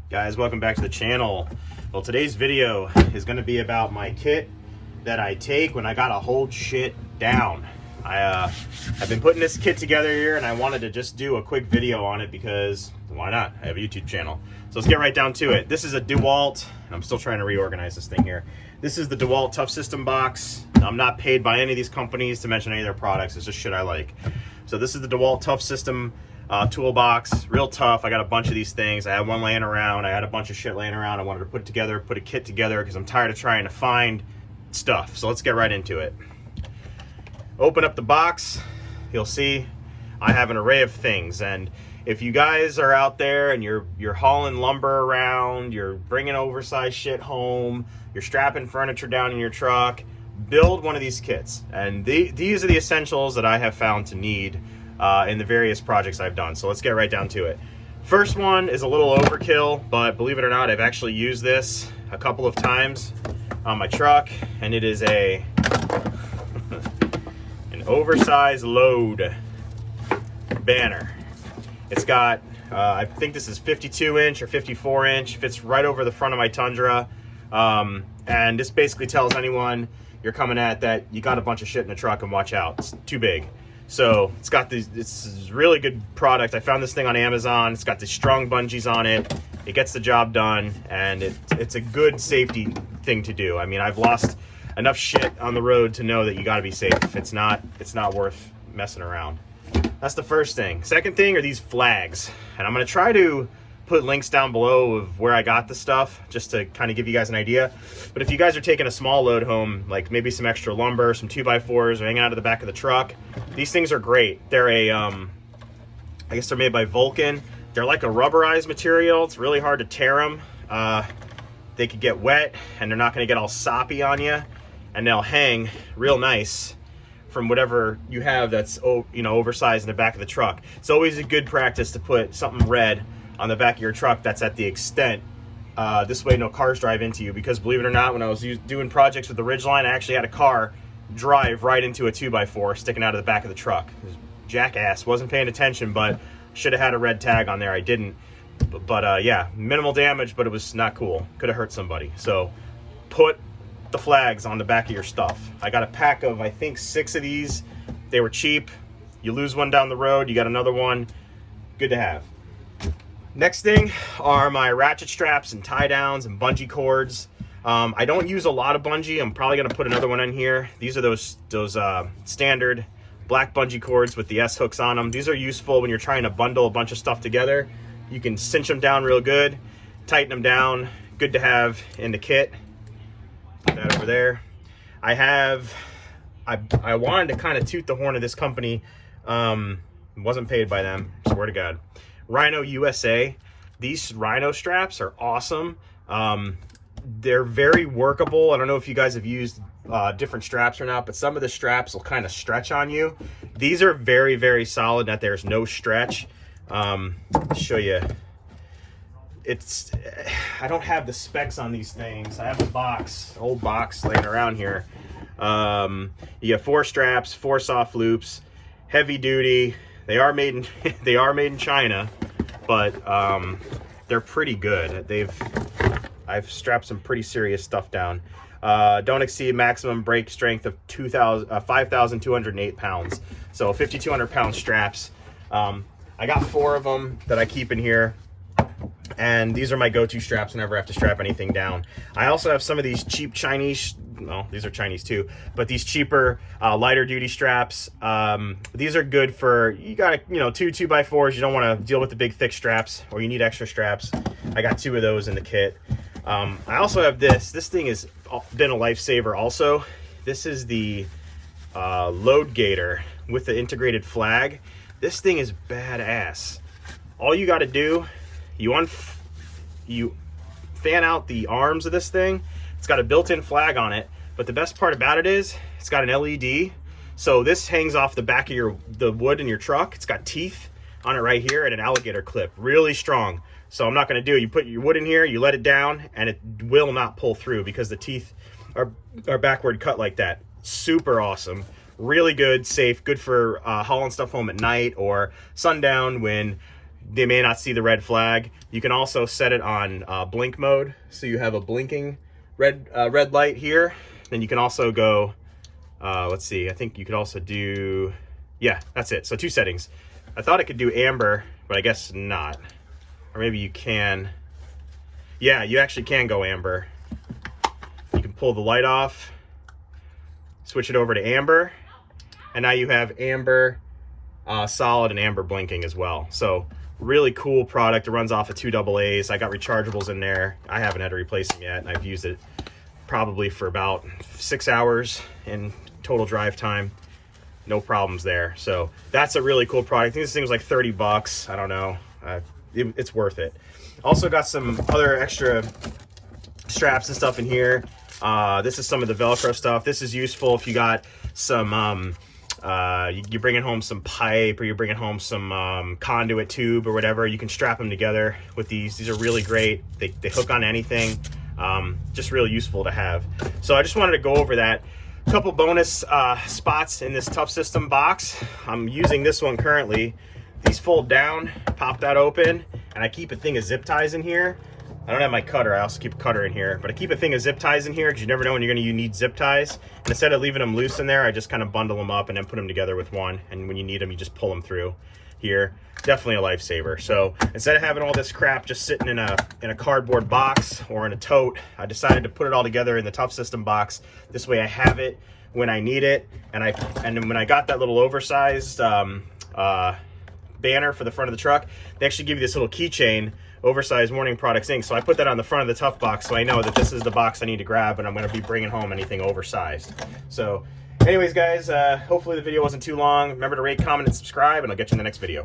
Guys, welcome back to the channel. Well, today's video is going to be about my kit that I take when I gotta hold shit down. I've been putting this kit together here, and I wanted to just do a quick video on it because why not? I have a YouTube channel. So let's get right down to it. This is a DeWalt, and I'm still trying to reorganize this thing here. This is the DeWalt Tough System box. I'm not paid by any of these companies to mention any of their products. It's just shit I like. So this is the DeWalt Tough System toolbox, real tough. I got a bunch of these things. I had one laying around. I had a bunch of shit laying around. I wanted to put it together, put a kit together because I'm tired of trying to find stuff. So let's get right into it. Open up the box. You'll see I have an array of things. And if you guys are out there and you're hauling lumber around, you're bringing oversized shit home, you're strapping furniture down in your truck, build one of these kits. And these are the essentials that I have found to need in the various projects I've done. So let's get right down to it. First one is a little overkill, but believe it or not, I've actually used this a couple of times on my truck, and it is an oversized load banner. It's got, I think this is 52 inch or 54 inch, fits right over the front of my Tundra. And this basically tells anyone you're coming at that you got a bunch of shit in the truck and watch out, it's too big. So it's got these, this is really good product. I found this thing on Amazon. It's got these strong bungees on it. It gets the job done, and it's a good safety thing to do. I mean, I've lost enough shit on the road to know that you got to be safe. It's not worth messing around. That's the first thing. Second thing are these flags, and I'm going to try to put links down below of where I got the stuff just to kind of give you guys an idea. But if you guys are taking a small load home, like maybe some extra lumber, some 2x4s, or hanging out of the back of the truck, these things are great. They're I guess they're made by Vulcan. They're like a rubberized material. It's really hard to tear them. They could get wet, and they're not going to get all soppy on you, and they'll hang real nice from whatever you have that's oversized in the back of the truck. It's always a good practice to put something red on the back of your truck that's at the extent. This way no cars drive into you, because believe it or not, when I was doing projects with the Ridgeline, I actually had a car drive right into a 2x4 sticking out of the back of the truck. Jackass, wasn't paying attention, but should have had a red tag on there. I didn't. But yeah, minimal damage, but it was not cool. Could have hurt somebody. So put the flags on the back of your stuff. I got a pack of, I think, 6 of these. They were cheap. You lose one down the road, you got another one. Good to have. Next thing are my ratchet straps and tie downs and bungee cords. I don't use a lot of bungee. I'm probably going to put another one in here. These are those standard black bungee cords with the S hooks on them. These are useful when you're trying to bundle a bunch of stuff together. You can cinch them down real good, tighten them down. Good to have in the kit. Put that over there. I wanted to kind of toot the horn of this company. Wasn't paid by them, swear to God. Rhino USA. These Rhino straps are awesome. They're very workable. I don't know if you guys have used different straps or not, but some of the straps will kind of stretch on you. These are very, very solid, that there's no stretch. Show you. I don't have the specs on these things. I have a box, old box laying around here. You have 4 straps, 4 soft loops, heavy duty. They are made in China, but they're pretty good. I've strapped some pretty serious stuff down. Don't exceed maximum brake strength of 5,208 pounds. So 5,200 pound straps. I got 4 of them that I keep in here, and these are my go-to straps whenever I have to strap anything down. I also have some of these cheap Chinese, well, these are Chinese too, but these cheaper lighter duty straps. These are good for, you got 2 2x4s, you don't want to deal with the big thick straps, or you need extra straps. I got 2 of those in the kit. I also have this thing has been a lifesaver also. This is the load gator with the integrated flag. This thing is badass. All you got to do, you fan out the arms of this thing. It's got a built-in flag on it, but the best part about it is it's got an LED. So this hangs off the back of the wood in your truck. It's got teeth on it right here and an alligator clip, really strong. So I'm not going to do it. You put your wood in here, you let it down, and it will not pull through because the teeth are backward cut like that. Super awesome. Really good, safe, good for hauling stuff home at night or sundown when they may not see the red flag. You can also set it on blink mode, so you have a blinking red light here. Then you can also go, let's see, I think you could also do, yeah, that's it. So 2 settings. I thought it could do amber, but I guess not. Or maybe you can. Yeah, you actually can go amber. You can pull the light off, switch it over to amber, and now you have amber solid and amber blinking as well. So really cool product. It runs off of 2 AA's. I got rechargeables in there. I haven't had to replace them yet, and I've used it probably for about 6 hours in total drive time. No problems there. So that's a really cool product. I think this thing was like 30 bucks. I don't know. It's worth it. Also got some other extra straps and stuff in here. This is some of the Velcro stuff. This is useful if you got some, you're bringing home some pipe, or you're bringing home some conduit tube or whatever. You can strap them together with these. These are really great. They hook on anything. Just really useful to have. So I just wanted to go over that. A couple bonus spots in this Tough System box. I'm using this one currently. These fold down, pop that open, and I keep a thing of zip ties in here. I don't have my cutter. I also keep a cutter in here, but I keep a thing of zip ties in here because you never know when you're going to need zip ties. And instead of leaving them loose in there, I just kind of bundle them up and then put them together with one. And when you need them, you just pull them through here. Definitely a lifesaver. So instead of having all this crap just sitting in a cardboard box or in a tote, I decided to put it all together in the Tough System box. This way I have it when I need it. And then when I got that little oversized banner for the front of the truck, they actually give you this little keychain, Oversized Morning Products Inc. So I put that on the front of the Tough box, so I know that this is the box I need to grab, and I'm going to be bringing home anything oversized. So anyways, guys, hopefully the video wasn't too long. Remember to rate, comment, and subscribe, and I'll get you in the next video.